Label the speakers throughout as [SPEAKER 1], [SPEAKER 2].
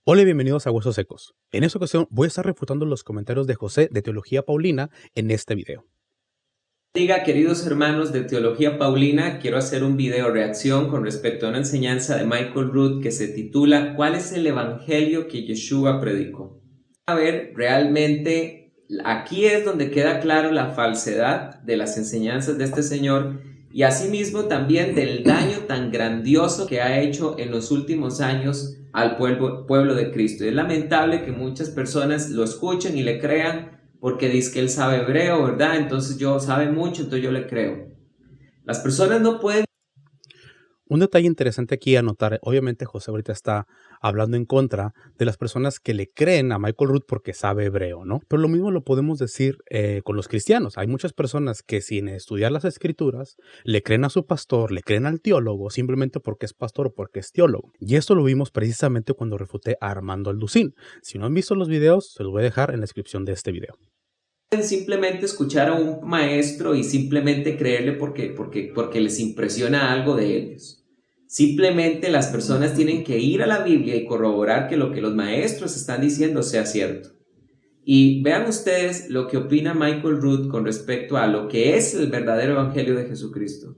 [SPEAKER 1] Hola y bienvenidos a Huesos Secos. En esta ocasión voy a estar refutando los comentarios de José de Teología Paulina en este video.
[SPEAKER 2] Diga, queridos hermanos de Teología Paulina, quiero hacer un video reacción con respecto a una enseñanza de Michael Root que se titula ¿Cuál es el evangelio que Yeshua predicó? A ver, realmente aquí es donde queda claro la falsedad de las enseñanzas de este señor y asimismo también del daño tan grandioso que ha hecho en los últimos años al pueblo de Cristo. Es lamentable que muchas personas lo escuchen y le crean porque dice que él sabe hebreo, ¿verdad? Entonces sabe mucho, entonces yo le creo. Las personas no pueden...
[SPEAKER 1] Un detalle interesante aquí a notar, obviamente José ahorita está hablando en contra de las personas que le creen a Michael Root porque sabe hebreo, ¿no? Pero lo mismo lo podemos decir con los cristianos. Hay muchas personas que sin estudiar las escrituras le creen a su pastor, le creen al teólogo simplemente porque es pastor o porque es teólogo. Y esto lo vimos precisamente cuando refuté a Armando Alducín. Si no han visto los videos, se los voy a dejar en la descripción de este video.
[SPEAKER 2] Simplemente escuchar a un maestro y simplemente creerle porque les impresiona algo de ellos. Simplemente las personas tienen que ir a la Biblia y corroborar que lo que los maestros están diciendo sea cierto. Y vean ustedes lo que opina Michael Root con respecto a lo que es el verdadero evangelio de Jesucristo.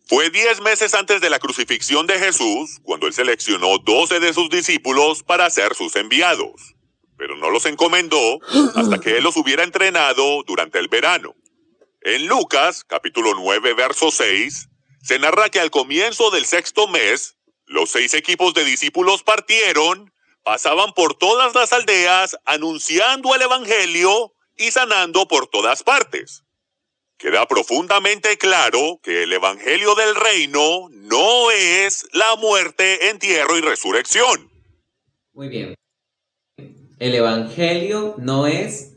[SPEAKER 3] Fue 10 meses antes de la crucifixión de Jesús cuando él seleccionó 12 de sus discípulos para ser sus enviados, pero no los encomendó hasta que él los hubiera entrenado durante el verano. En Lucas, capítulo 9, verso 6, se narra que al comienzo del 6º mes, los 6 equipos de discípulos partieron, pasaban por todas las aldeas anunciando el evangelio y sanando por todas partes. Queda profundamente claro que el evangelio del reino no es la muerte, entierro y resurrección.
[SPEAKER 2] Muy bien. El evangelio no es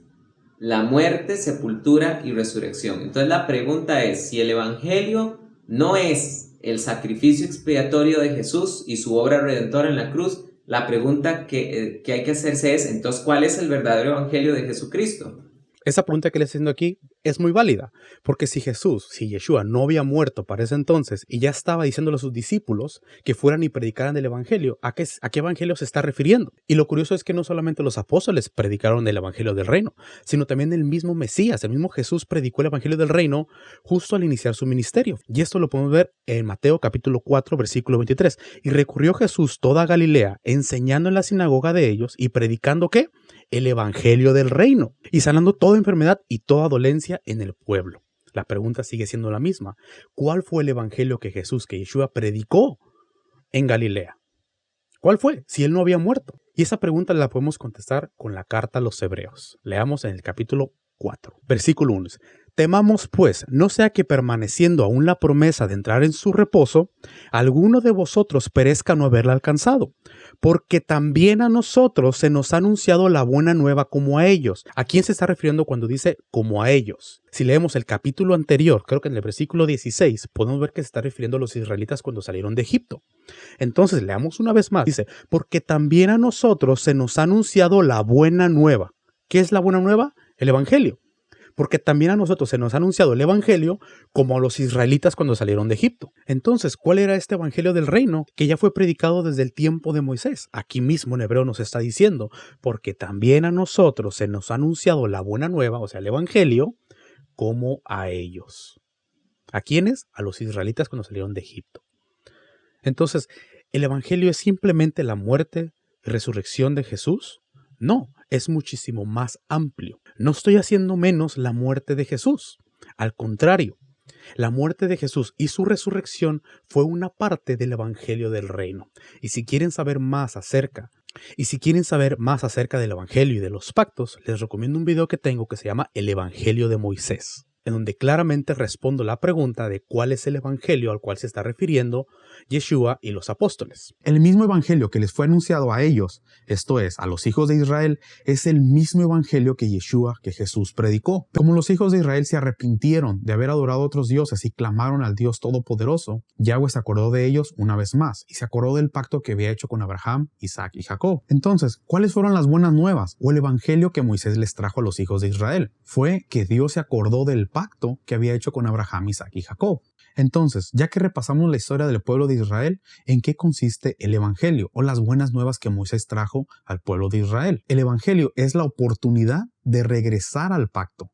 [SPEAKER 2] la muerte, sepultura y resurrección. Entonces la pregunta es, si el evangelio no es el sacrificio expiatorio de Jesús y su obra redentora en la cruz, la pregunta que hay que hacerse es, entonces, ¿cuál es el verdadero evangelio de Jesucristo?
[SPEAKER 1] Esa pregunta que le estoy haciendo aquí es muy válida, porque si Yeshua no había muerto para ese entonces y ya estaba diciéndole a sus discípulos que fueran y predicaran el evangelio, ¿a qué evangelio se está refiriendo? Y lo curioso es que no solamente los apóstoles predicaron el evangelio del reino, sino también el mismo Mesías, el mismo Jesús predicó el evangelio del reino justo al iniciar su ministerio. Y esto lo podemos ver en Mateo capítulo 4, versículo 23. Y recurrió Jesús toda Galilea, enseñando en la sinagoga de ellos y predicando ¿qué? El evangelio del reino y sanando toda enfermedad y toda dolencia en el pueblo. La pregunta sigue siendo la misma. ¿Cuál fue el evangelio que Yeshua predicó en Galilea? ¿Cuál fue? Si él no había muerto. Y esa pregunta la podemos contestar con la carta a los Hebreos. Leamos en el capítulo 4, versículo 1. Temamos pues, no sea que permaneciendo aún la promesa de entrar en su reposo, alguno de vosotros perezca no haberla alcanzado, porque también a nosotros se nos ha anunciado la buena nueva como a ellos. ¿A quién se está refiriendo cuando dice como a ellos? Si leemos el capítulo anterior, creo que en el versículo 16, podemos ver que se está refiriendo a los israelitas cuando salieron de Egipto. Entonces, leamos una vez más. Dice, porque también a nosotros se nos ha anunciado la buena nueva. ¿Qué es la buena nueva? El evangelio. Porque también a nosotros se nos ha anunciado el evangelio como a los israelitas cuando salieron de Egipto. Entonces, ¿cuál era este evangelio del reino que ya fue predicado desde el tiempo de Moisés? Aquí mismo en hebreo nos está diciendo, porque también a nosotros se nos ha anunciado la buena nueva, o sea, el evangelio, como a ellos. ¿A quiénes? A los israelitas cuando salieron de Egipto. Entonces, ¿el evangelio es simplemente la muerte y resurrección de Jesús? No, es muchísimo más amplio. No estoy haciendo menos la muerte de Jesús. Al contrario, la muerte de Jesús y su resurrección fue una parte del evangelio del reino. Y si quieren saber más acerca del evangelio y de los pactos, les recomiendo un video que tengo que se llama El Evangelio de Moisés, en donde claramente respondo la pregunta de cuál es el evangelio al cual se está refiriendo Yeshua y los apóstoles.
[SPEAKER 4] El mismo evangelio que les fue anunciado a ellos, esto es, a los hijos de Israel, es el mismo evangelio que Jesús predicó. Como los hijos de Israel se arrepintieron de haber adorado a otros dioses y clamaron al Dios Todopoderoso, Yahweh se acordó de ellos una vez más y se acordó del pacto que había hecho con Abraham, Isaac y Jacob. Entonces, ¿cuáles fueron las buenas nuevas o el evangelio que Moisés les trajo a los hijos de Israel? Fue que Dios se acordó del pacto que había hecho con Abraham, Isaac y Jacob. Entonces, ya que repasamos la historia del pueblo de Israel, ¿en qué consiste el Evangelio o las buenas nuevas que Moisés trajo al pueblo de Israel? El Evangelio es la oportunidad de regresar al pacto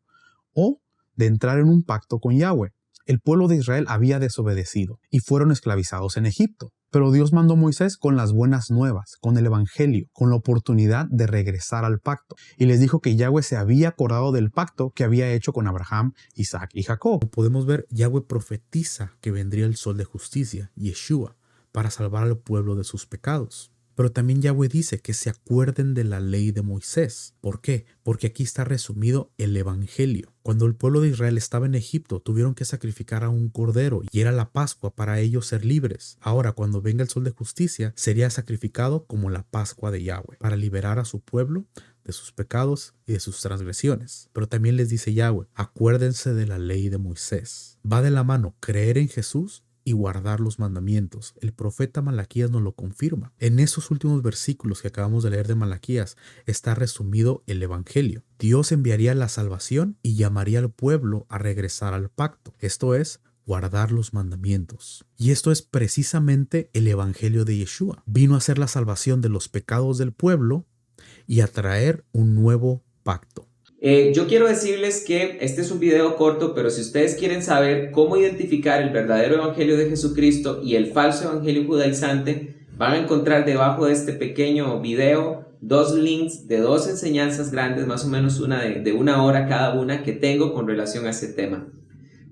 [SPEAKER 4] o de entrar en un pacto con Yahweh. El pueblo de Israel había desobedecido y fueron esclavizados en Egipto. Pero Dios mandó a Moisés con las buenas nuevas, con el Evangelio, con la oportunidad de regresar al pacto. Y les dijo que Yahweh se había acordado del pacto que había hecho con Abraham, Isaac y Jacob.
[SPEAKER 1] Como podemos ver, Yahweh profetiza que vendría el sol de justicia, Yeshua, para salvar al pueblo de sus pecados. Pero también Yahweh dice que se acuerden de la ley de Moisés. ¿Por qué? Porque aquí está resumido el Evangelio. Cuando el pueblo de Israel estaba en Egipto, tuvieron que sacrificar a un cordero y era la Pascua para ellos ser libres. Ahora, cuando venga el sol de justicia, sería sacrificado como la Pascua de Yahweh, para liberar a su pueblo de sus pecados y de sus transgresiones. Pero también les dice Yahweh, acuérdense de la ley de Moisés. Va de la mano creer en Jesús y guardar los mandamientos. El profeta Malaquías nos lo confirma. En esos últimos versículos que acabamos de leer de Malaquías está resumido el Evangelio. Dios enviaría la salvación y llamaría al pueblo a regresar al pacto. Esto es, guardar los mandamientos. Y esto es precisamente el Evangelio de Yeshua. Vino a ser la salvación de los pecados del pueblo y a traer un nuevo pacto.
[SPEAKER 2] Yo quiero decirles que este es un video corto, pero si ustedes quieren saber cómo identificar el verdadero evangelio de Jesucristo y el falso evangelio judaizante, van a encontrar debajo de este pequeño video dos links de dos enseñanzas grandes, más o menos una de 1 hora cada una, que tengo con relación a ese tema.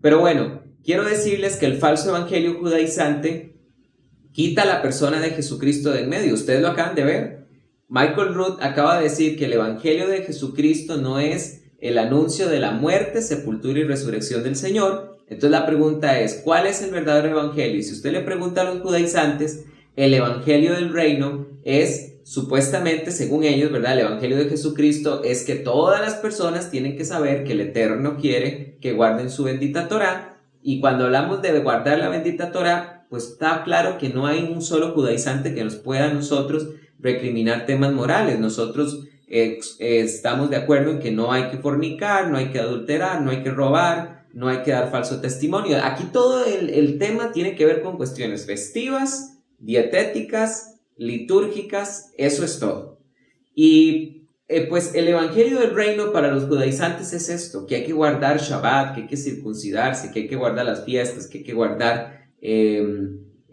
[SPEAKER 2] Pero bueno, quiero decirles que el falso evangelio judaizante quita a la persona de Jesucristo de en medio. Ustedes lo acaban de ver. Michael Root acaba de decir que el Evangelio de Jesucristo no es el anuncio de la muerte, sepultura y resurrección del Señor. Entonces la pregunta es, ¿cuál es el verdadero Evangelio? Y si usted le pregunta a los judaizantes, el Evangelio del reino es supuestamente, según ellos, ¿verdad? El Evangelio de Jesucristo es que todas las personas tienen que saber que el Eterno quiere que guarden su bendita Torá. Y cuando hablamos de guardar la bendita Torá, pues está claro que no hay un solo judaizante que nos pueda a nosotros recriminar temas morales. Nosotros estamos de acuerdo en que no hay que fornicar, no hay que adulterar, no hay que robar, no hay que dar falso testimonio. Aquí todo el tema tiene que ver con cuestiones festivas, dietéticas, litúrgicas, eso es todo. Y pues el evangelio del reino para los judaizantes es esto, que hay que guardar Shabbat, que hay que circuncidarse, que hay que guardar las fiestas, que hay que guardar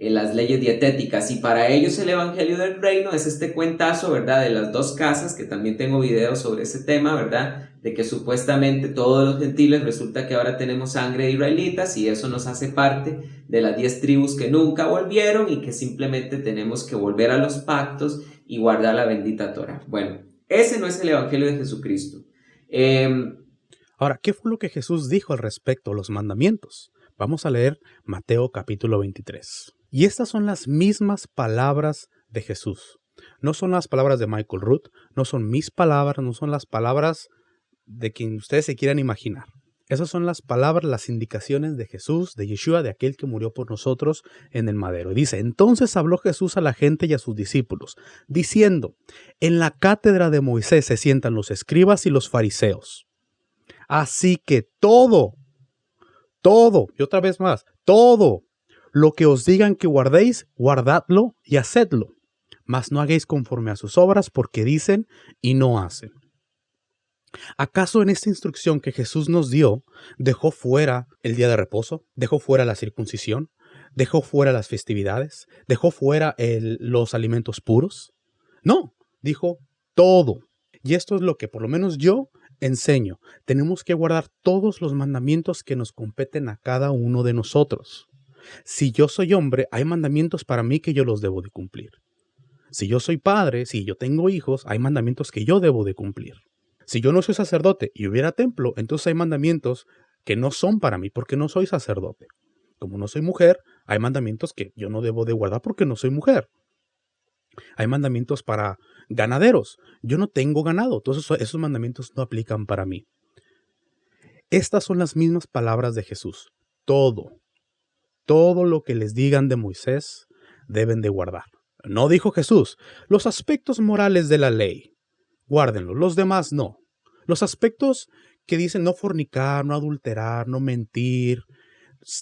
[SPEAKER 2] las leyes dietéticas, y para ellos el evangelio del reino es este cuentazo, ¿verdad? De las 2 casas, que también tengo videos sobre ese tema, ¿verdad? De que supuestamente todos los gentiles resulta que ahora tenemos sangre de israelitas y eso nos hace parte de las 10 tribus que nunca volvieron y que simplemente tenemos que volver a los pactos y guardar la bendita Torá. Bueno, ese no es el evangelio de Jesucristo.
[SPEAKER 1] Ahora, ¿qué fue lo que Jesús dijo al respecto a los mandamientos? Vamos a leer Mateo capítulo 23. Y estas son las mismas palabras de Jesús. No son las palabras de Michael Root, no son mis palabras, no son las palabras de quien ustedes se quieran imaginar. Esas son las palabras, las indicaciones de Jesús, de Yeshua, de aquel que murió por nosotros en el madero. Y dice, entonces habló Jesús a la gente y a sus discípulos, diciendo, en la cátedra de Moisés se sientan los escribas y los fariseos. Así que todo, y otra vez más, todo lo que os digan que guardéis, guardadlo y hacedlo. Mas no hagáis conforme a sus obras, porque dicen y no hacen. ¿Acaso en esta instrucción que Jesús nos dio, dejó fuera el día de reposo? ¿Dejó fuera la circuncisión? ¿Dejó fuera las festividades? ¿Dejó fuera los alimentos puros? No, dijo todo. Y esto es lo que por lo menos yo enseño. Tenemos que guardar todos los mandamientos que nos competen a cada uno de nosotros. Si yo soy hombre, hay mandamientos para mí que yo los debo de cumplir. Si yo soy padre, si yo tengo hijos, hay mandamientos que yo debo de cumplir. Si yo no soy sacerdote y hubiera templo, entonces hay mandamientos que no son para mí porque no soy sacerdote. Como no soy mujer, hay mandamientos que yo no debo de guardar porque no soy mujer. Hay mandamientos para ganaderos. Yo no tengo ganado, entonces esos mandamientos no aplican para mí. Estas son las mismas palabras de Jesús. Todo lo que les digan de Moisés deben de guardar. No dijo Jesús, los aspectos morales de la ley, guárdenlos, los demás no. Los aspectos que dicen no fornicar, no adulterar, no mentir,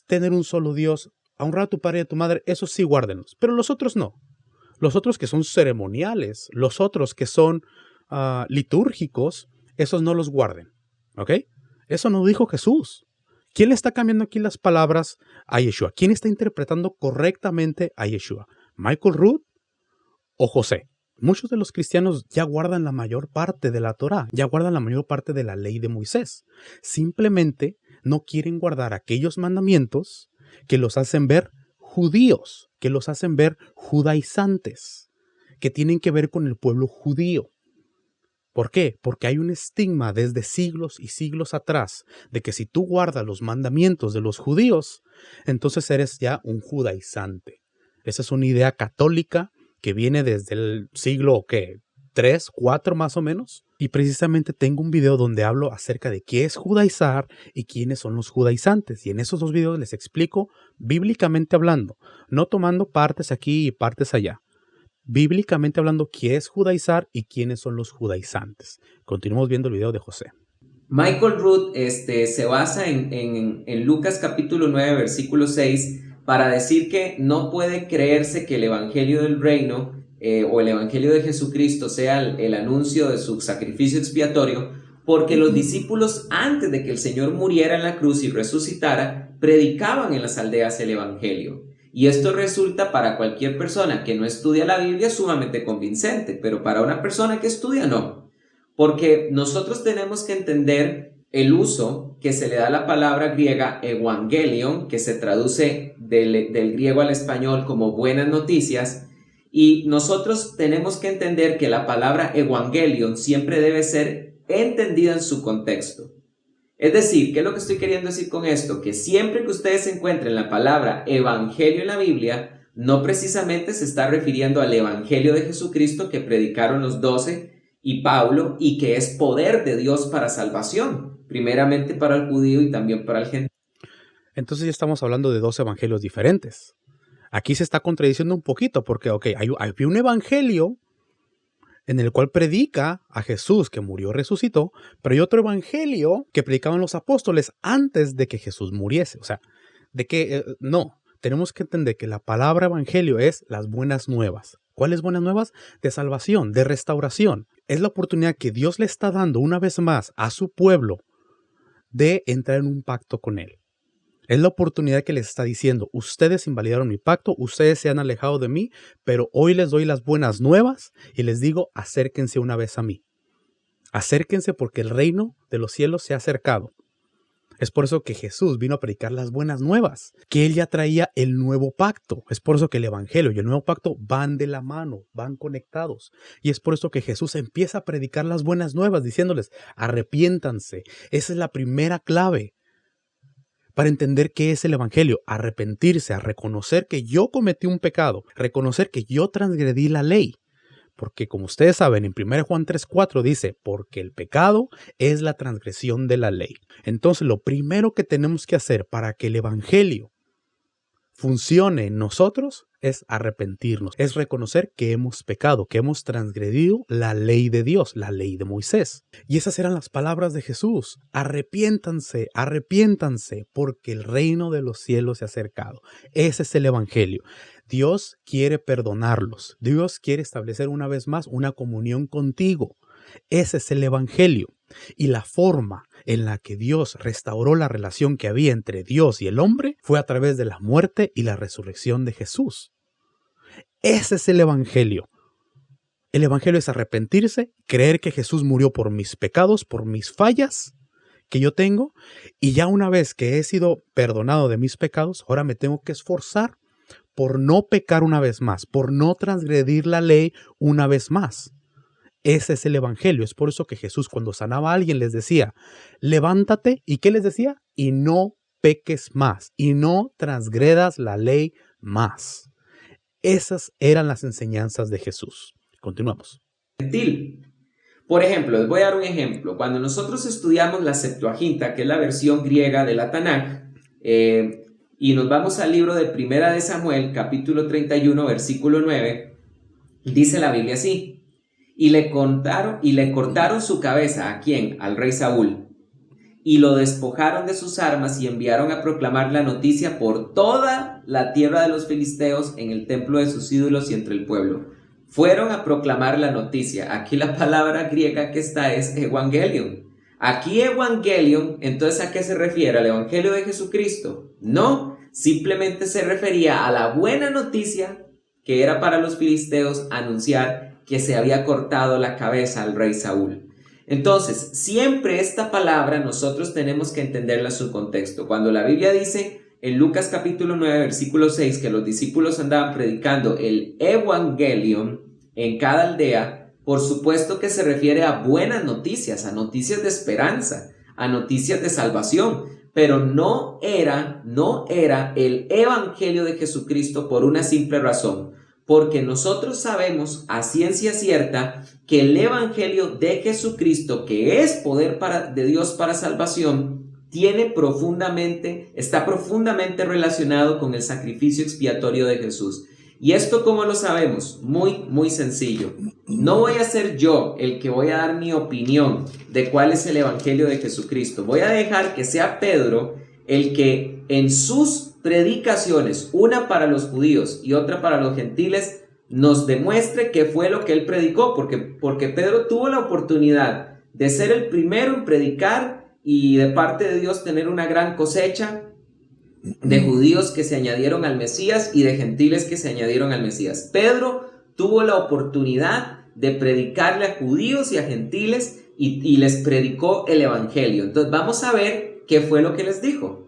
[SPEAKER 1] tener un solo Dios, a honrar a tu padre y a tu madre, esos sí guárdenlos, pero los otros no. Los otros que son ceremoniales, los otros que son litúrgicos, esos no los guarden, ¿ok? Eso no dijo Jesús. ¿Quién le está cambiando aquí las palabras a Yeshua? ¿Quién está interpretando correctamente a Yeshua? ¿Michael Rood o José? Muchos de los cristianos ya guardan la mayor parte de la Torá, ya guardan la mayor parte de la ley de Moisés. Simplemente no quieren guardar aquellos mandamientos que los hacen ver judíos, que los hacen ver judaizantes, que tienen que ver con el pueblo judío. ¿Por qué? Porque hay un estigma desde siglos y siglos atrás de que si tú guardas los mandamientos de los judíos, entonces eres ya un judaizante. Esa es una idea católica que viene desde el siglo, ¿qué? 3, 4 más o menos. Y precisamente tengo un video donde hablo acerca de qué es judaizar y quiénes son los judaizantes. Y en esos dos videos les explico bíblicamente hablando, no tomando partes aquí y partes allá. Bíblicamente hablando, qué es judaizar y quiénes son los judaizantes. Continuamos viendo el video de José.
[SPEAKER 2] Michael Rood se basa en Lucas capítulo 9, versículo 6, para decir que no puede creerse que el evangelio del reino o el evangelio de Jesucristo sea el anuncio de su sacrificio expiatorio, porque los discípulos, antes de que el Señor muriera en la cruz y resucitara, predicaban en las aldeas el evangelio. Y esto resulta para cualquier persona que no estudia la Biblia sumamente convincente, pero para una persona que estudia no. Porque nosotros tenemos que entender el uso que se le da a la palabra griega evangelion, que se traduce del griego al español como buenas noticias, y nosotros tenemos que entender que la palabra evangelion siempre debe ser entendida en su contexto. Es decir, ¿qué es lo que estoy queriendo decir con esto? Que siempre que ustedes encuentren la palabra evangelio en la Biblia, no precisamente se está refiriendo al evangelio de Jesucristo que predicaron los 12 y Pablo, y que es poder de Dios para salvación, primeramente para el judío y también para el gentil.
[SPEAKER 1] Entonces ya estamos hablando de dos evangelios diferentes. Aquí se está contradiciendo un poquito porque, hay un evangelio en el cual predica a Jesús que murió y resucitó, pero hay otro evangelio que predicaban los apóstoles antes de que Jesús muriese. O sea, no, tenemos que entender que la palabra evangelio es las buenas nuevas. ¿Cuáles buenas nuevas? De salvación, de restauración. Es la oportunidad que Dios le está dando una vez más a su pueblo de entrar en un pacto con Él. Es la oportunidad que les está diciendo, ustedes invalidaron mi pacto, ustedes se han alejado de mí, pero hoy les doy las buenas nuevas y les digo, acérquense una vez a mí. Acérquense porque el reino de los cielos se ha acercado. Es por eso que Jesús vino a predicar las buenas nuevas, que Él ya traía el nuevo pacto. Es por eso que el evangelio y el nuevo pacto van de la mano, van conectados. Y es por eso que Jesús empieza a predicar las buenas nuevas, diciéndoles, arrepiéntanse. Esa es la primera clave para entender qué es el evangelio, arrepentirse, a reconocer que yo cometí un pecado, reconocer que yo transgredí la ley. Porque como ustedes saben, en 1 Juan 3:4 dice, porque el pecado es la transgresión de la ley. Entonces lo primero que tenemos que hacer para que el evangelio funcione en nosotros es arrepentirnos, es reconocer que hemos pecado, que hemos transgredido la ley de Dios, la ley de Moisés. Y esas eran las palabras de Jesús. Arrepiéntanse, arrepiéntanse, porque el reino de los cielos se ha acercado. Ese es el evangelio. Dios quiere perdonarlos. Dios quiere establecer una vez más una comunión contigo. Ese es el evangelio. Y la forma en la que Dios restauró la relación que había entre Dios y el hombre fue a través de la muerte y la resurrección de Jesús. Ese es el evangelio. El evangelio es arrepentirse, creer que Jesús murió por mis pecados, por mis fallas que yo tengo, y ya una vez que he sido perdonado de mis pecados, ahora me tengo que esforzar por no pecar una vez más, por no transgredir la ley una vez más. Ese es el evangelio. Es por eso que Jesús, cuando sanaba a alguien, les decía, levántate, ¿y qué les decía? Y no peques más, y no transgredas la ley más. Esas eran las enseñanzas de Jesús. Continuamos.
[SPEAKER 2] Por ejemplo, les voy a dar un ejemplo. Cuando nosotros estudiamos la Septuaginta, que es la versión griega de la Tanaj, y nos vamos al libro de Primera de Samuel, capítulo 31, versículo 9, dice la Biblia así, y le cortaron su cabeza, ¿a quién? Al rey Saúl, y lo despojaron de sus armas y enviaron a proclamar la noticia por toda la tierra de los filisteos, en el templo de sus ídolos y entre el pueblo. Fueron a proclamar la noticia. Aquí la palabra griega que está es evangelion. Aquí evangelion, entonces ¿a qué se refiere? ¿Al evangelio de Jesucristo? No, simplemente se refería a la buena noticia que era para los filisteos anunciar que se había cortado la cabeza al rey Saúl. Entonces, siempre esta palabra nosotros tenemos que entenderla en su contexto. Cuando la Biblia dice en Lucas capítulo 9, versículo 6, que los discípulos andaban predicando el evangelion en cada aldea, por supuesto que se refiere a buenas noticias, a noticias de esperanza, a noticias de salvación, pero no era el evangelio de Jesucristo por una simple razón, porque nosotros sabemos a ciencia cierta que el evangelio de Jesucristo, que es poder de Dios para salvación, está profundamente relacionado con el sacrificio expiatorio de Jesús. ¿Y esto cómo lo sabemos? Muy sencillo. No voy a ser yo el que voy a dar mi opinión de cuál es el evangelio de Jesucristo. Voy a dejar que sea Pedro el que en sus predicaciones, una para los judíos y otra para los gentiles, nos demuestre qué fue lo que él predicó, porque Pedro tuvo la oportunidad de ser el primero en predicar y de parte de Dios tener una gran cosecha de judíos que se añadieron al Mesías y de gentiles que se añadieron al Mesías. Pedro tuvo la oportunidad de predicarle a judíos y a gentiles y les predicó el evangelio. Entonces vamos a ver qué fue lo que les dijo.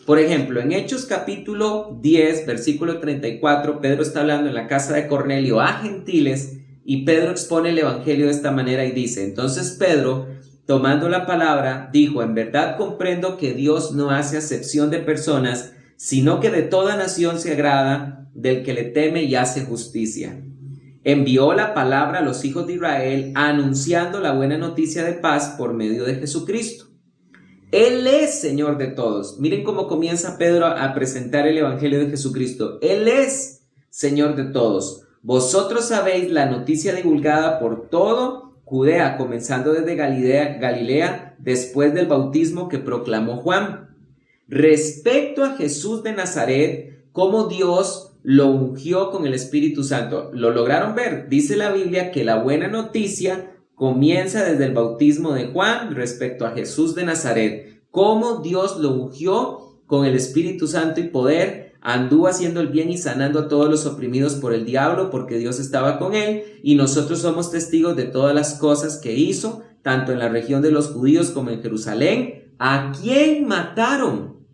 [SPEAKER 2] Por ejemplo, en Hechos capítulo 10, versículo 34, Pedro está hablando en la casa de Cornelio a gentiles y Pedro expone el evangelio de esta manera y dice: entonces Pedro, tomando la palabra, dijo: en verdad comprendo que Dios no hace acepción de personas, sino que de toda nación se agrada del que le teme y hace justicia. Envió la palabra a los hijos de Israel, anunciando la buena noticia de paz por medio de Jesucristo. Él es Señor de todos. Miren cómo comienza Pedro a presentar el evangelio de Jesucristo. Él es Señor de todos. Vosotros sabéis la noticia divulgada por todo Judea, comenzando desde Galilea, después del bautismo que proclamó Juan. Respecto a Jesús de Nazaret, cómo Dios lo ungió con el Espíritu Santo. ¿Lo lograron ver? Dice la Biblia que la buena noticia comienza desde el bautismo de Juan respecto a Jesús de Nazaret. Cómo Dios lo ungió con el Espíritu Santo y poder, anduvo haciendo el bien y sanando a todos los oprimidos por el diablo, porque Dios estaba con él, y nosotros somos testigos de todas las cosas que hizo, tanto en la región de los judíos como en Jerusalén, a quien mataron,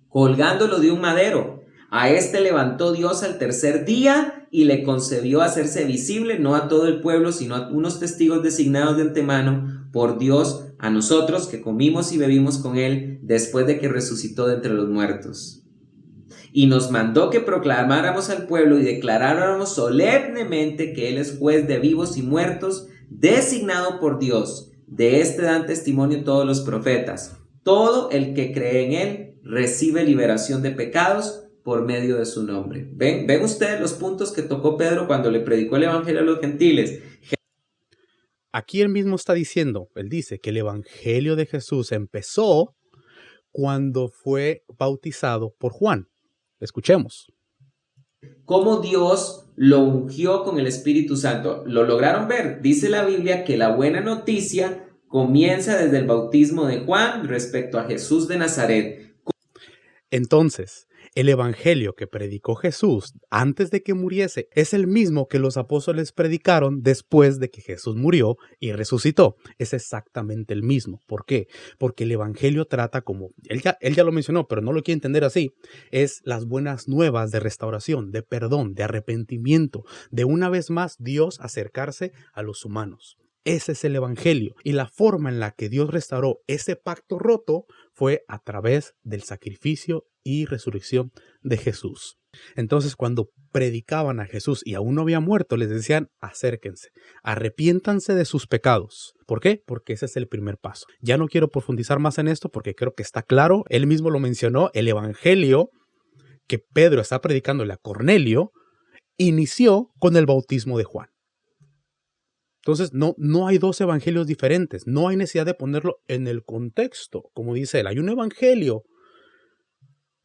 [SPEAKER 2] colgándolo de un madero. A este levantó Dios al tercer día y le concedió hacerse visible, no a todo el pueblo, sino a unos testigos designados de antemano por Dios, a nosotros que comimos y bebimos con él después de que resucitó de entre los muertos. Y nos mandó que proclamáramos al pueblo y declaráramos solemnemente que él es juez de vivos y muertos, designado por Dios. De este dan testimonio todos los profetas. Todo el que cree en él recibe liberación de pecados por medio de su nombre. ¿Ven ustedes los puntos que tocó Pedro cuando le predicó el evangelio a los gentiles?
[SPEAKER 1] Aquí él mismo está diciendo, él dice que el evangelio de Jesús empezó cuando fue bautizado por Juan. Escuchemos.
[SPEAKER 2] Cómo Dios lo ungió con el Espíritu Santo. ¿Lo lograron ver? Dice la Biblia que la buena noticia comienza desde el bautismo de Juan respecto a Jesús de Nazaret.
[SPEAKER 1] Entonces, el evangelio que predicó Jesús antes de que muriese es el mismo que los apóstoles predicaron después de que Jesús murió y resucitó. Es exactamente el mismo. ¿Por qué? Porque el evangelio trata, como él ya lo mencionó, pero no lo quiere entender así, es las buenas nuevas de restauración, de perdón, de arrepentimiento, de una vez más Dios acercarse a los humanos. Ese es el evangelio, y la forma en la que Dios restauró ese pacto roto fue a través del sacrificio y resurrección de Jesús. Entonces, cuando predicaban a Jesús y aún no había muerto, les decían: acérquense, arrepiéntanse de sus pecados. ¿Por qué? Porque ese es el primer paso. Ya no quiero profundizar más en esto porque creo que está claro. Él mismo lo mencionó. El evangelio que Pedro está predicándole a Cornelio inició con el bautismo de Juan. Entonces, no hay dos evangelios diferentes. No hay necesidad de ponerlo en el contexto. Como dice él, hay un evangelio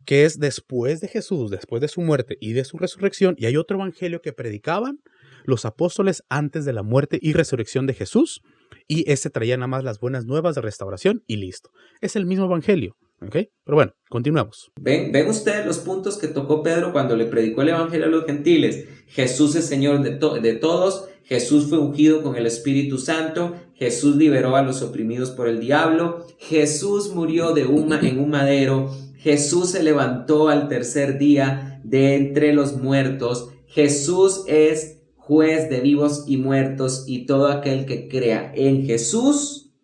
[SPEAKER 1] que es después de Jesús, después de su muerte y de su resurrección, y hay otro evangelio que predicaban los apóstoles antes de la muerte y resurrección de Jesús, y ese traía nada más las buenas nuevas de restauración y listo. Es el mismo evangelio, ¿ok? Pero bueno, continuamos.
[SPEAKER 2] ¿Ven ustedes los puntos que tocó Pedro cuando le predicó el evangelio a los gentiles? Jesús es Señor de todos, Jesús fue ungido con el Espíritu Santo, Jesús liberó a los oprimidos por el diablo, Jesús murió en un madero, Jesús se levantó al tercer día de entre los muertos, Jesús es juez de vivos y muertos, y todo aquel que crea en Jesús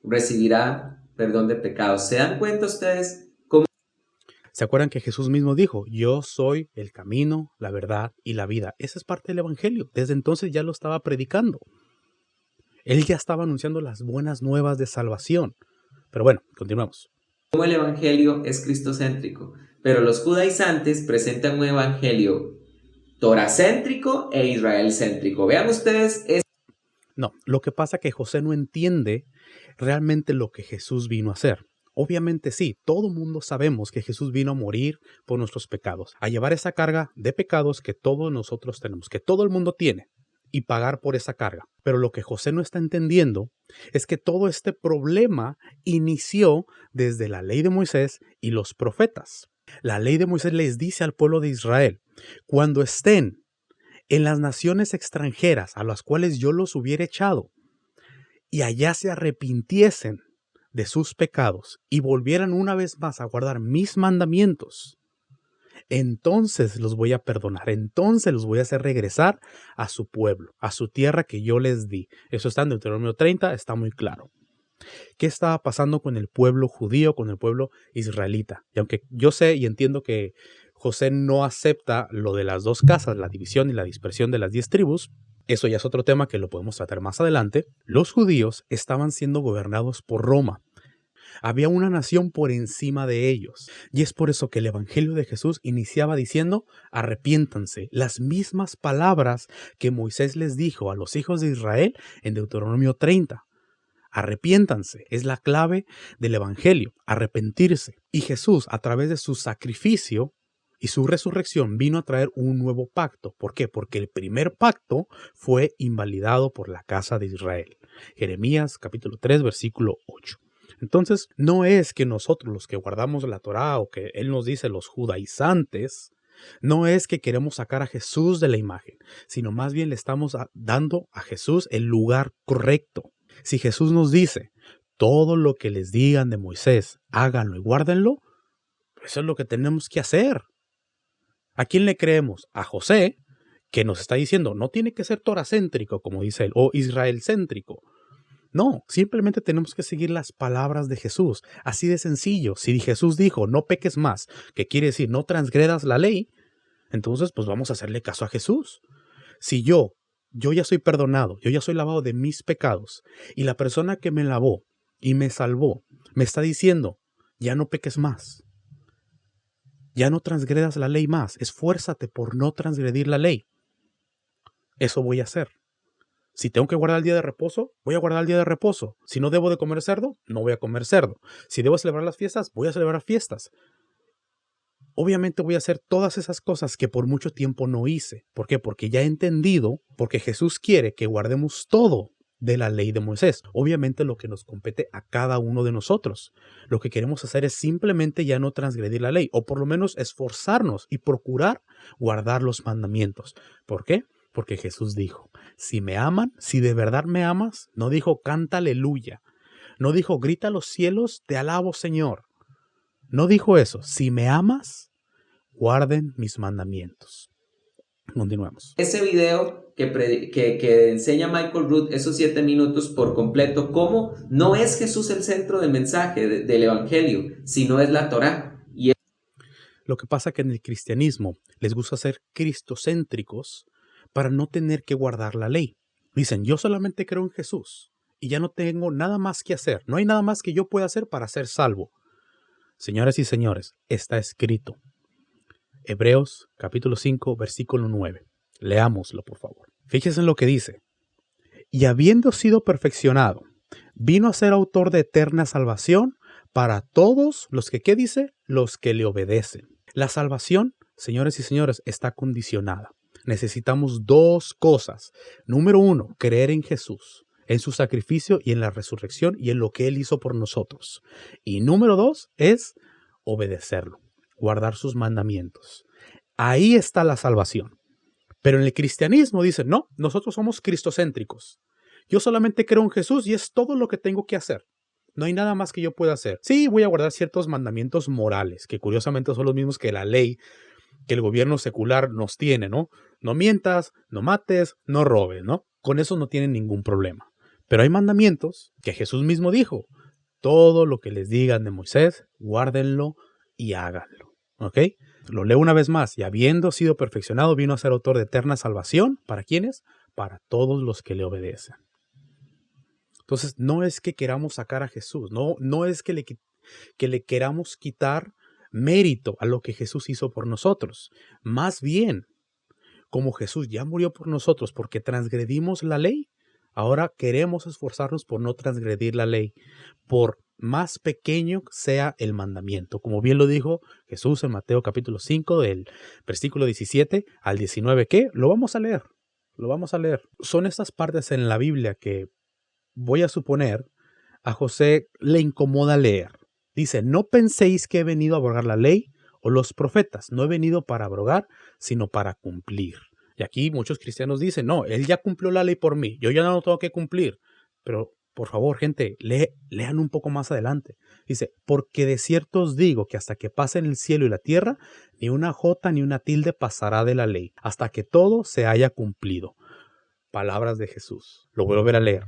[SPEAKER 2] recibirá perdón de pecados. ¿Se dan cuenta ustedes?
[SPEAKER 1] ¿Se acuerdan que Jesús mismo dijo, yo soy el camino, la verdad y la vida? Esa es parte del evangelio. Desde entonces ya lo estaba predicando. Él ya estaba anunciando las buenas nuevas de salvación. Pero bueno, continuamos.
[SPEAKER 2] Como el evangelio es cristocéntrico, pero los judaizantes presentan un evangelio toracéntrico e israelcéntrico. Vean ustedes,
[SPEAKER 1] No, lo que pasa es que José no entiende realmente lo que Jesús vino a hacer. Obviamente sí, todo mundo sabemos que Jesús vino a morir por nuestros pecados, a llevar esa carga de pecados que todos nosotros tenemos, que todo el mundo tiene, y pagar por esa carga. Pero lo que José no está entendiendo es que todo este problema inició desde la ley de Moisés y los profetas. La ley de Moisés les dice al pueblo de Israel, cuando estén en las naciones extranjeras a las cuales yo los hubiera echado, y allá se arrepintiesen de sus pecados y volvieran una vez más a guardar mis mandamientos, entonces los voy a perdonar, entonces los voy a hacer regresar a su pueblo, a su tierra que yo les di. Eso está en Deuteronomio 30, está muy claro. ¿Qué estaba pasando con el pueblo judío, con el pueblo israelita? Y aunque yo sé y entiendo que José no acepta lo de las dos casas, la división y la dispersión de las 10 tribus, eso ya es otro tema que lo podemos tratar más adelante. Los judíos estaban siendo gobernados por Roma. Había una nación por encima de ellos. Y es por eso que el evangelio de Jesús iniciaba diciendo, arrepiéntanse. Las mismas palabras que Moisés les dijo a los hijos de Israel en Deuteronomio 30. Arrepiéntanse, es la clave del evangelio, arrepentirse. Y Jesús, a través de su sacrificio y su resurrección, vino a traer un nuevo pacto. ¿Por qué? Porque el primer pacto fue invalidado por la casa de Israel. Jeremías capítulo 3, versículo 8. Entonces, no es que nosotros los que guardamos la Torá o que Él nos dice los judaizantes, no es que queremos sacar a Jesús de la imagen, sino más bien le estamos dando a Jesús el lugar correcto. Si Jesús nos dice, todo lo que les digan de Moisés, háganlo y guárdenlo, eso es lo que tenemos que hacer. ¿A quién le creemos? A José, que nos está diciendo, no tiene que ser toracéntrico, como dice él, o israelcéntrico. No, simplemente tenemos que seguir las palabras de Jesús. Así de sencillo. Si Jesús dijo, no peques más, que quiere decir no transgredas la ley, entonces pues vamos a hacerle caso a Jesús. Si yo ya soy perdonado, yo ya soy lavado de mis pecados, y la persona que me lavó y me salvó me está diciendo, ya no peques más, ya no transgredas la ley más, esfuérzate por no transgredir la ley. Eso voy a hacer. Si tengo que guardar el día de reposo, voy a guardar el día de reposo. Si no debo de comer cerdo, no voy a comer cerdo. Si debo celebrar las fiestas, voy a celebrar fiestas. Obviamente voy a hacer todas esas cosas que por mucho tiempo no hice. ¿Por qué? Porque ya he entendido, porque Jesús quiere que guardemos todo de la ley de Moisés. Obviamente lo que nos compete a cada uno de nosotros. Lo que queremos hacer es simplemente ya no transgredir la ley, o por lo menos esforzarnos y procurar guardar los mandamientos. ¿Por qué? Porque Jesús dijo, si me aman, si de verdad me amas, no dijo canta aleluya, no dijo grita a los cielos, te alabo Señor. No dijo eso, si me amas, guarden mis mandamientos. Continuamos.
[SPEAKER 2] Ese video que enseña Michael Root, esos 7 minutos por completo, cómo no es Jesús el centro del mensaje del evangelio, sino es la Torá.
[SPEAKER 1] Lo que pasa es que en el cristianismo les gusta ser cristocéntricos para no tener que guardar la ley. Dicen, yo solamente creo en Jesús y ya no tengo nada más que hacer. No hay nada más que yo pueda hacer para ser salvo. Señoras y señores, está escrito. Hebreos capítulo 5, versículo 9. Leámoslo, por favor. Fíjense en lo que dice. y habiendo sido perfeccionado, vino a ser autor de eterna salvación para todos los que, ¿qué dice? Los que le obedecen. La salvación, señores y señores, está condicionada. Necesitamos dos cosas. Número uno, creer en Jesús, en su sacrificio y en la resurrección y en lo que Él hizo por nosotros. Y número dos es obedecerlo, guardar sus mandamientos. Ahí está la salvación. Pero en el cristianismo dicen, no, nosotros somos cristocéntricos. Yo solamente creo en Jesús y es todo lo que tengo que hacer. No hay nada más que yo pueda hacer. Sí, voy a guardar ciertos mandamientos morales, que curiosamente son los mismos que la ley que el gobierno secular nos tiene, ¿no? No mientas, no mates, no robes, ¿no? Con eso no tienen ningún problema. Pero hay mandamientos que Jesús mismo dijo. Todo lo que les digan de Moisés, guárdenlo y háganlo. ¿Ok? Lo leo una vez más. Y habiendo sido perfeccionado, vino a ser autor de eterna salvación. ¿Para quiénes? Para todos los que le obedecen. Entonces, no es que queramos sacar a Jesús. No es que le queramos quitar mérito a lo que Jesús hizo por nosotros. Más bien, como Jesús ya murió por nosotros porque transgredimos la ley, ahora queremos esforzarnos por no transgredir la ley, por más pequeño sea el mandamiento. Como bien lo dijo Jesús en Mateo capítulo 5, del versículo 17 al 19, ¿qué? Lo vamos a leer. Son estas partes en la Biblia que voy a suponer a José le incomoda leer. Dice, no penséis que he venido a abrogar la ley o los profetas. No he venido para abrogar, sino para cumplir. Y aquí muchos cristianos dicen, no, él ya cumplió la ley por mí. Yo ya no lo tengo que cumplir. Pero, por favor, gente, lean un poco más adelante. Dice, porque de cierto os digo que hasta que pasen el cielo y la tierra, ni una jota ni una tilde pasará de la ley, hasta que todo se haya cumplido. Palabras de Jesús. Lo vuelvo a volver a leer.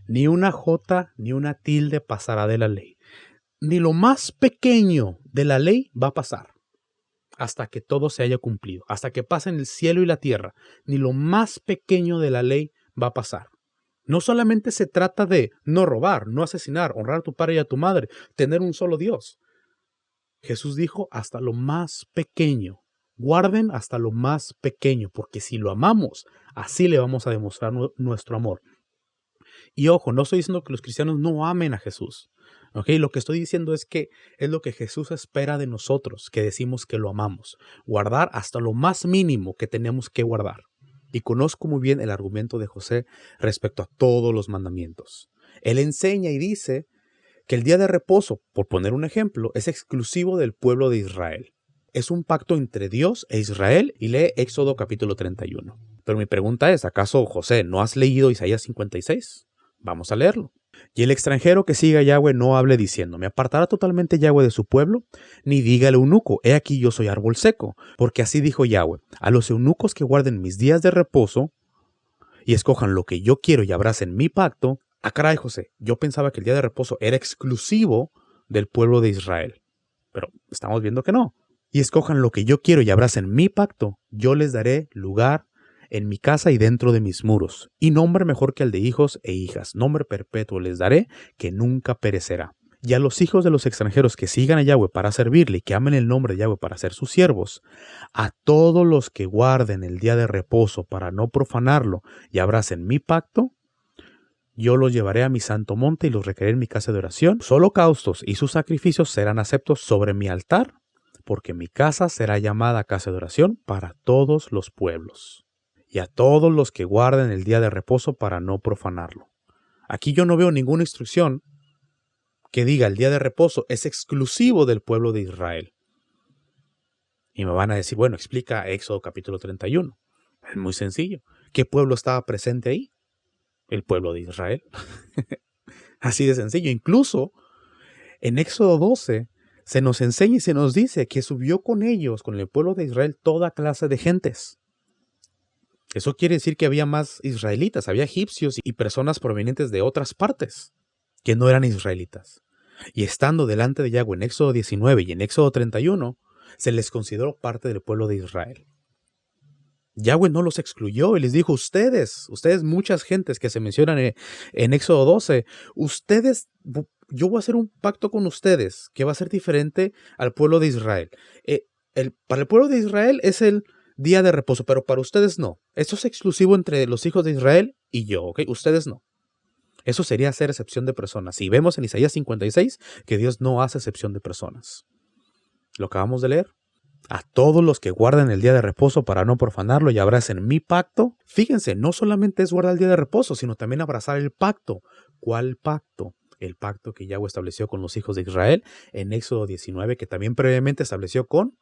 [SPEAKER 1] Ni una jota ni una tilde pasará de la ley. Ni lo más pequeño de la ley va a pasar hasta que todo se haya cumplido. Hasta que pasen el cielo y la tierra. Ni lo más pequeño de la ley va a pasar. No solamente se trata de no robar, no asesinar, honrar a tu padre y a tu madre, tener un solo Dios. Jesús dijo hasta lo más pequeño. Guarden hasta lo más pequeño, porque si lo amamos, así le vamos a demostrar nuestro amor. Y ojo, no estoy diciendo que los cristianos no amen a Jesús. ¿Okay? Lo que estoy diciendo es que es lo que Jesús espera de nosotros, que decimos que lo amamos. Guardar hasta lo más mínimo que tenemos que guardar. Y conozco muy bien el argumento de José respecto a todos los mandamientos. Él enseña y dice que el día de reposo, por poner un ejemplo, es exclusivo del pueblo de Israel. Es un pacto entre Dios e Israel y lee Éxodo capítulo 31. Pero mi pregunta es, ¿acaso, José, no has leído Isaías 56? Vamos a leerlo. Y el extranjero que siga a Yahweh no hable diciendo, ¿me apartará totalmente Yahweh de su pueblo? Ni diga al eunuco, he aquí yo soy árbol seco. Porque así dijo Yahweh, a los eunucos que guarden mis días de reposo y escojan lo que yo quiero y abracen mi pacto. Ah, caray, José, yo pensaba que el día de reposo era exclusivo del pueblo de Israel. Pero estamos viendo que no. Y escojan lo que yo quiero y abracen mi pacto, yo les daré lugar en mi casa y dentro de mis muros, y nombre mejor que el de hijos e hijas, nombre perpetuo les daré, que nunca perecerá. Y a los hijos de los extranjeros que sigan a Yahweh para servirle y que amen el nombre de Yahweh para ser sus siervos, a todos los que guarden el día de reposo para no profanarlo y abracen mi pacto, yo los llevaré a mi santo monte y los requeriré en mi casa de oración. Sus holocaustos y sus sacrificios serán aceptos sobre mi altar, porque mi casa será llamada casa de oración para todos los pueblos. Y a todos los que guarden el día de reposo para no profanarlo. Aquí yo no veo ninguna instrucción que diga el día de reposo es exclusivo del pueblo de Israel. Y me van a decir, bueno, explica Éxodo capítulo 31. Es muy sencillo. ¿Qué pueblo estaba presente ahí? El pueblo de Israel. Así de sencillo. Incluso en Éxodo 12 se nos enseña y se nos dice que subió con ellos, con el pueblo de Israel, toda clase de gentes. Eso quiere decir que había más israelitas, había egipcios y personas provenientes de otras partes que no eran israelitas. Y estando delante de Yahweh en Éxodo 19 y en Éxodo 31, se les consideró parte del pueblo de Israel. Yahweh no los excluyó y les dijo, ustedes muchas gentes que se mencionan en Éxodo 12, yo voy a hacer un pacto con ustedes que va a ser diferente al pueblo de Israel. Para el pueblo de Israel es el día de reposo, pero para ustedes no. Esto es exclusivo entre los hijos de Israel y yo, ¿ok? Ustedes no. Eso sería hacer excepción de personas. Y vemos en Isaías 56 que Dios no hace excepción de personas. Lo acabamos de leer. A todos los que guarden el día de reposo para no profanarlo y abracen mi pacto. Fíjense, no solamente es guardar el día de reposo, sino también abrazar el pacto. ¿Cuál pacto? El pacto que Yahweh estableció con los hijos de Israel en Éxodo 19, que también previamente estableció con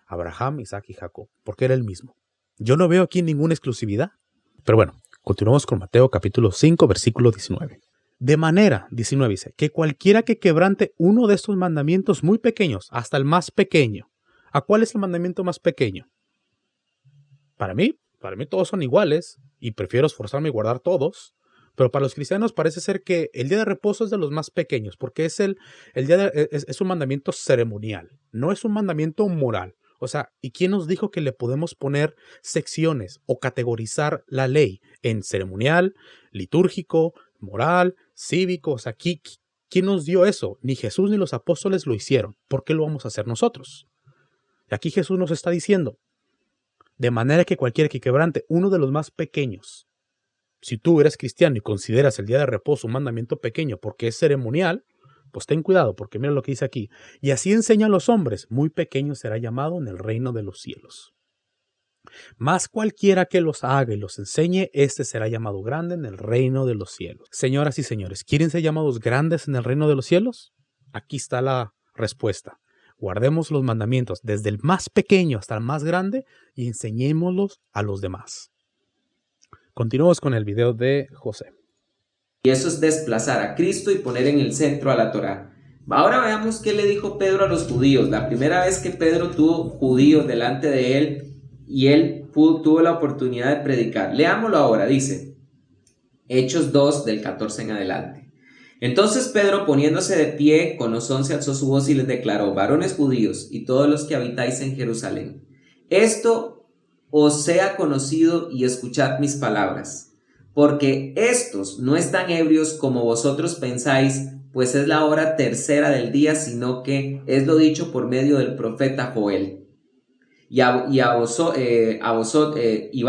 [SPEAKER 1] Abraham, Isaac y Jacob, porque era el mismo. Yo no veo aquí ninguna exclusividad. Pero bueno, continuamos con Mateo capítulo 5, versículo 19. De manera, 19 dice, que cualquiera que quebrante uno de estos mandamientos muy pequeños, hasta el más pequeño. ¿A cuál es el mandamiento más pequeño? Para mí todos son iguales y prefiero esforzarme y guardar todos. Pero para los cristianos parece ser que el día de reposo es de los más pequeños, porque es es un mandamiento ceremonial, no es un mandamiento moral. O sea, ¿y quién nos dijo que le podemos poner secciones o categorizar la ley en ceremonial, litúrgico, moral, cívico? O sea, ¿quién nos dio eso? Ni Jesús ni los apóstoles lo hicieron. ¿Por qué lo vamos a hacer nosotros? Y aquí Jesús nos está diciendo, de manera que cualquiera que quebrante uno de los más pequeños, si tú eres cristiano y consideras el día de reposo un mandamiento pequeño porque es ceremonial, pues ten cuidado, porque mira lo que dice aquí. Y así enseñan los hombres, muy pequeño será llamado en el reino de los cielos. Mas cualquiera que los haga y los enseñe, este será llamado grande en el reino de los cielos. Señoras y señores, ¿quieren ser llamados grandes en el reino de los cielos? Aquí está la respuesta. Guardemos los mandamientos desde el más pequeño hasta el más grande y enseñémoslos a los demás. Continuamos con el video de José.
[SPEAKER 2] Y eso es desplazar a Cristo y poner en el centro a la Torá. Ahora veamos qué le dijo Pedro a los judíos. La primera vez que Pedro tuvo judíos delante de él y él tuvo la oportunidad de predicar. Leámoslo ahora, dice Hechos 2 del 14 en adelante. Entonces Pedro, poniéndose de pie con los 11, alzó su voz y les declaró: varones judíos y todos los que habitáis en Jerusalén, esto os sea conocido y escuchad mis palabras, porque estos no están ebrios como vosotros pensáis, pues es la hora tercera del día, sino que es lo dicho por medio del profeta Joel. Y va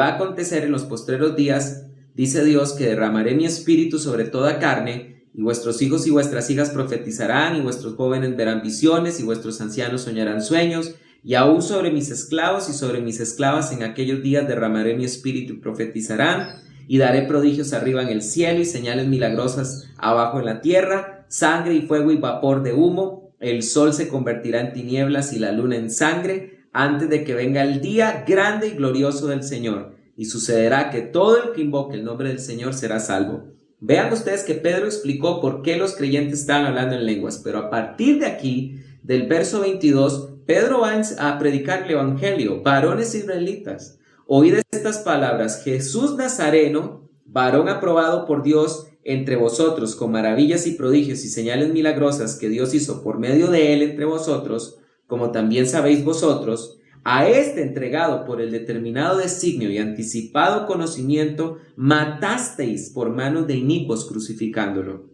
[SPEAKER 2] a acontecer en los postreros días, dice Dios, que derramaré mi espíritu sobre toda carne, y vuestros hijos y vuestras hijas profetizarán, y vuestros jóvenes verán visiones, y vuestros ancianos soñarán sueños, y aún sobre mis esclavos y sobre mis esclavas en aquellos días derramaré mi espíritu y profetizarán, y daré prodigios arriba en el cielo y señales milagrosas abajo en la tierra, sangre y fuego y vapor de humo. El sol se convertirá en tinieblas y la luna en sangre, antes de que venga el día grande y glorioso del Señor. Y sucederá que todo el que invoque el nombre del Señor será salvo. Vean ustedes que Pedro explicó por qué los creyentes estaban hablando en lenguas, pero a partir de aquí, del verso 22, Pedro va a predicar el evangelio. Varones israelitas, oíd estas palabras: Jesús Nazareno, varón aprobado por Dios entre vosotros, con maravillas y prodigios y señales milagrosas que Dios hizo por medio de él entre vosotros, como también sabéis vosotros, a este entregado por el determinado designio y anticipado conocimiento, matasteis por manos de inicuos crucificándolo,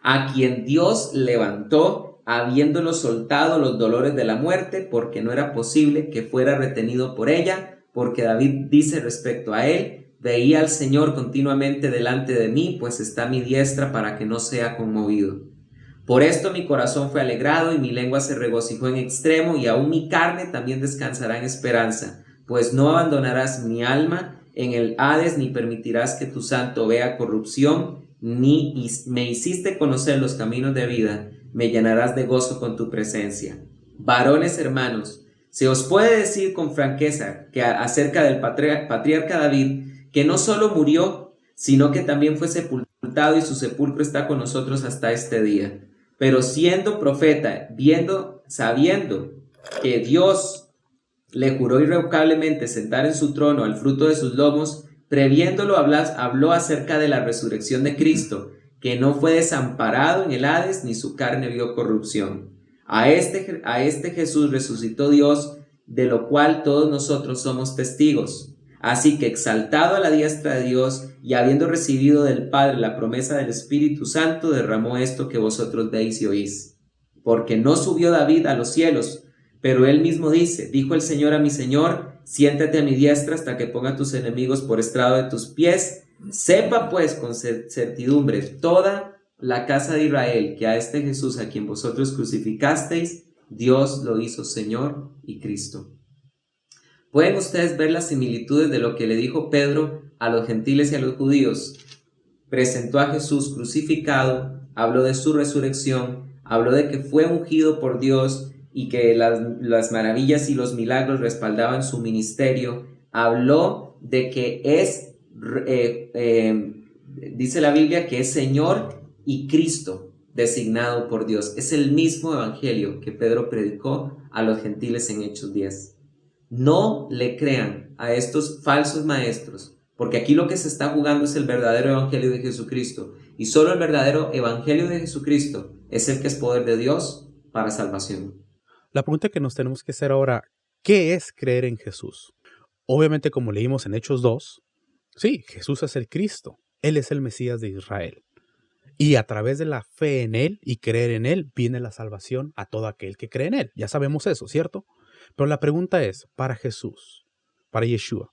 [SPEAKER 2] a quien Dios levantó, habiéndolo soltado los dolores de la muerte, porque no era posible que fuera retenido por ella, porque David dice respecto a él: veía al Señor continuamente delante de mí, pues está a mi diestra para que no sea conmovido. Por esto mi corazón fue alegrado y mi lengua se regocijó en extremo, y aún mi carne también descansará en esperanza, pues no abandonarás mi alma en el Hades, ni permitirás que tu santo vea corrupción, ni me hiciste conocer los caminos de vida, me llenarás de gozo con tu presencia. Varones hermanos, se os puede decir con franqueza que acerca del patriarca David, que no solo murió, sino que también fue sepultado, y su sepulcro está con nosotros hasta este día. Pero siendo profeta, sabiendo que Dios le juró irrevocablemente sentar en su trono al fruto de sus lomos, previéndolo habló acerca de la resurrección de Cristo, que no fue desamparado en el Hades, ni su carne vio corrupción. A este Jesús resucitó Dios, de lo cual todos nosotros somos testigos. Así que, exaltado a la diestra de Dios y habiendo recibido del Padre la promesa del Espíritu Santo, derramó esto que vosotros veis y oís. Porque no subió David a los cielos, pero él mismo dice: dijo el Señor a mi Señor, Siéntate a mi diestra hasta que ponga a tus enemigos por estrado de tus pies. Sepa pues con certidumbre toda la casa de Israel que a este Jesús a quien vosotros crucificasteis, Dios lo hizo Señor y Cristo. Pueden ustedes ver las similitudes de lo que le dijo Pedro a los gentiles y a los judíos. Presentó a Jesús crucificado, habló de su resurrección, habló de que fue ungido por Dios y que las maravillas y los milagros respaldaban su ministerio. Habló de que dice la Biblia que es Señor y Cristo designado por Dios. Es el mismo evangelio que Pedro predicó a los gentiles en Hechos 10. No le crean a estos falsos maestros, porque aquí lo que se está jugando es el verdadero evangelio de Jesucristo, y solo el verdadero evangelio de Jesucristo es el que es poder de Dios para salvación.
[SPEAKER 1] La pregunta que nos tenemos que hacer ahora, ¿qué es creer en Jesús? Obviamente, como leímos en Hechos 2, sí, Jesús es el Cristo, Él es el Mesías de Israel. Y a través de la fe en Él y creer en Él, viene la salvación a todo aquel que cree en Él. Ya sabemos eso, ¿cierto? Pero la pregunta es, para Jesús, para Yeshua,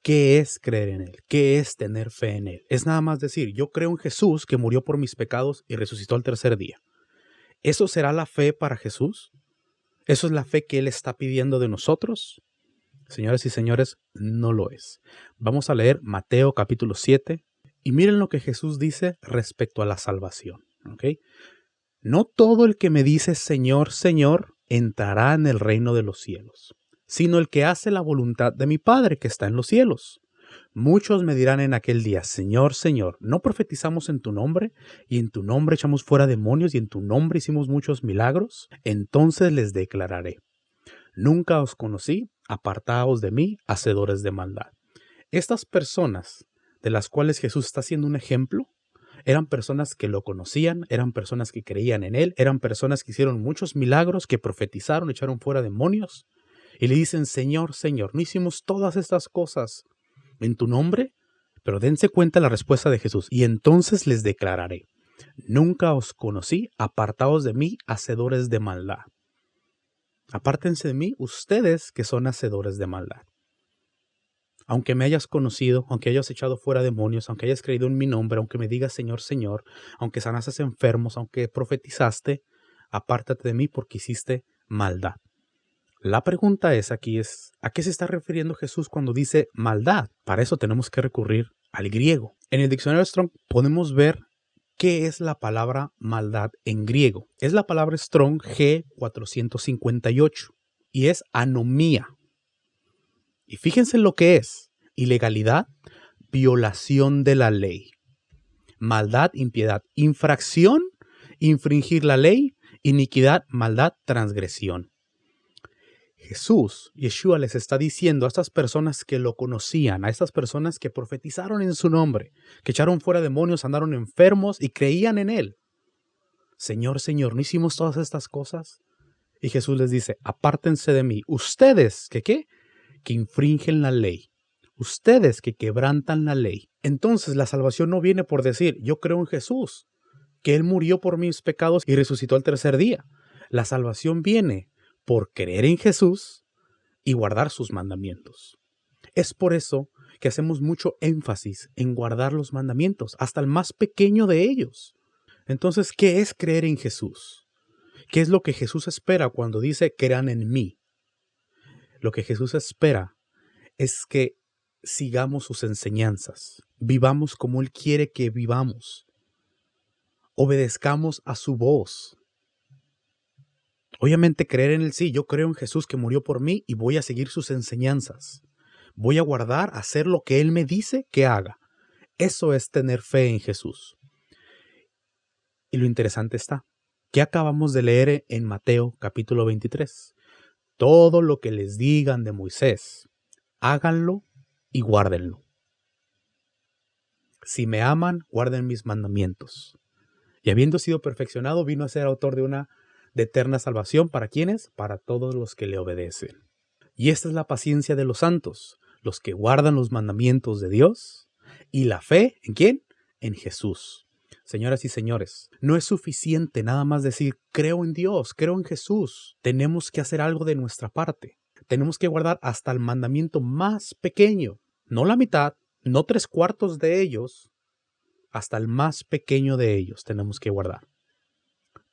[SPEAKER 1] ¿qué es creer en Él? ¿Qué es tener fe en Él? Es nada más decir, yo creo en Jesús que murió por mis pecados y resucitó al tercer día. ¿Eso será la fe para Jesús? ¿Eso es la fe que Él está pidiendo de nosotros? Señoras y señores, no lo es. Vamos a leer Mateo capítulo 7 y miren lo que Jesús dice respecto a la salvación. ¿Okay? No todo el que me dice Señor, Señor, entrará en el reino de los cielos, sino el que hace la voluntad de mi Padre que está en los cielos. Muchos me dirán en aquel día, Señor, Señor, ¿no profetizamos en tu nombre? Y en tu nombre echamos fuera demonios y en tu nombre hicimos muchos milagros. Entonces les declararé, nunca os conocí, apartaos de mí, hacedores de maldad. Estas personas de las cuales Jesús está haciendo un ejemplo, eran personas que lo conocían, eran personas que creían en Él, eran personas que hicieron muchos milagros, que profetizaron, echaron fuera demonios. Y le dicen, Señor, Señor, ¿no hicimos todas estas cosas en tu nombre? Pero dense cuenta la respuesta de Jesús. Y entonces les declararé, nunca os conocí, apartaos de mí, hacedores de maldad. Apártense de mí, ustedes que son hacedores de maldad. Aunque me hayas conocido, aunque hayas echado fuera demonios, aunque hayas creído en mi nombre, aunque me digas Señor, Señor, aunque sanases enfermos, aunque profetizaste, apártate de mí porque hiciste maldad. La pregunta es, ¿a qué se está refiriendo Jesús cuando dice maldad? Para eso tenemos que recurrir al griego. En el diccionario Strong podemos ver qué es la palabra maldad en griego. Es la palabra Strong G458 y es anomía. Y fíjense lo que es: ilegalidad, violación de la ley. Maldad, impiedad, infracción, infringir la ley, iniquidad, maldad, transgresión. Jesús, Yeshua, les está diciendo a estas personas que lo conocían, a estas personas que profetizaron en su nombre, que echaron fuera demonios, andaron enfermos y creían en Él. Señor, Señor, ¿no hicimos todas estas cosas? Y Jesús les dice, apártense de mí. Ustedes, ¿qué? Que infringen la ley. Ustedes que quebrantan la ley. Entonces la salvación no viene por decir, yo creo en Jesús, que Él murió por mis pecados y resucitó al tercer día. La salvación viene por creer en Jesús y guardar sus mandamientos. Es por eso que hacemos mucho énfasis en guardar los mandamientos, hasta el más pequeño de ellos. Entonces, ¿qué es creer en Jesús? ¿Qué es lo que Jesús espera cuando dice crean en mí? Lo que Jesús espera es que sigamos sus enseñanzas, vivamos como Él quiere que vivamos, obedezcamos a su voz. Obviamente creer en Él, sí, yo creo en Jesús que murió por mí y voy a seguir sus enseñanzas. Voy a guardar, hacer lo que Él me dice que haga. Eso es tener fe en Jesús. Y lo interesante está, que acabamos de leer en Mateo capítulo 23. Todo lo que les digan de Moisés, háganlo y guárdenlo. Si me aman, guarden mis mandamientos. Y habiendo sido perfeccionado, vino a ser autor de eterna salvación. ¿Para quiénes? Para todos los que le obedecen. Y esta es la paciencia de los santos, los que guardan los mandamientos de Dios y la fe, ¿en quién? En Jesús. Señoras y señores, no es suficiente nada más decir, creo en Dios, creo en Jesús. Tenemos que hacer algo de nuestra parte. tenemos que guardar hasta el mandamiento más pequeño. No la mitad, no 3/4 de ellos, hasta el más pequeño de ellos tenemos que guardar.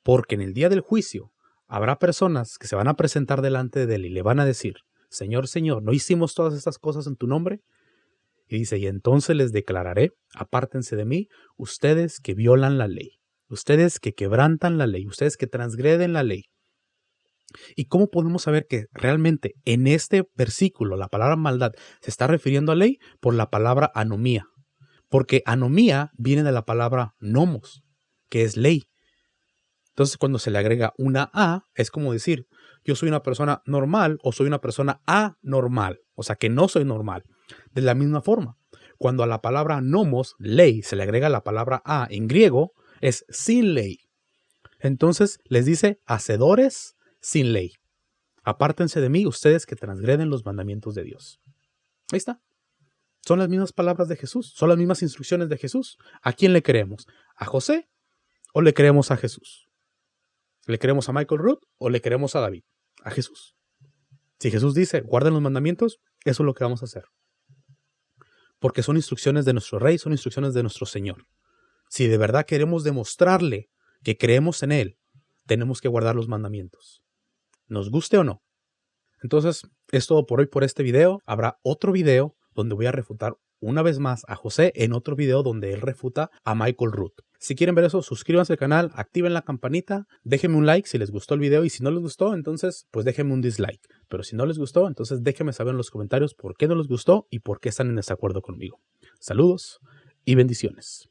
[SPEAKER 1] Porque en el día del juicio habrá personas que se van a presentar delante de él y le van a decir, Señor, Señor, ¿no hicimos todas estas cosas en tu nombre? Y dice, y entonces les declararé, apártense de mí, ustedes que violan la ley, ustedes que quebrantan la ley, ustedes que transgreden la ley. ¿Y cómo podemos saber que realmente en este versículo la palabra maldad se está refiriendo a ley? Por la palabra anomía. Porque anomía viene de la palabra nomos, que es ley. Entonces cuando se le agrega una A, es como decir, yo soy una persona normal o soy una persona anormal, o sea que no soy normal. De la misma forma, cuando a la palabra nomos, ley, se le agrega la palabra A en griego, es sin ley. Entonces les dice, hacedores sin ley. Apártense de mí ustedes que transgreden los mandamientos de Dios. Ahí está. Son las mismas palabras de Jesús, son las mismas instrucciones de Jesús. ¿A quién le creemos? ¿A José o le creemos a Jesús? ¿Le creemos a Michael Rood o le creemos a David? A Jesús. Si Jesús dice, guarden los mandamientos, eso es lo que vamos a hacer. Porque son instrucciones de nuestro Rey, son instrucciones de nuestro Señor. Si de verdad queremos demostrarle que creemos en Él, tenemos que guardar los mandamientos. Nos guste o no. Entonces, es todo por hoy por este video. Habrá otro video donde voy a refutar una vez más a José en otro video donde él refuta a Michael Rood. Si quieren ver eso, suscríbanse al canal, activen la campanita, déjenme un like si les gustó el video y si no les gustó, entonces pues déjenme un dislike. Pero si no les gustó, entonces déjenme saber en los comentarios por qué no les gustó y por qué están en desacuerdo conmigo. Saludos y bendiciones.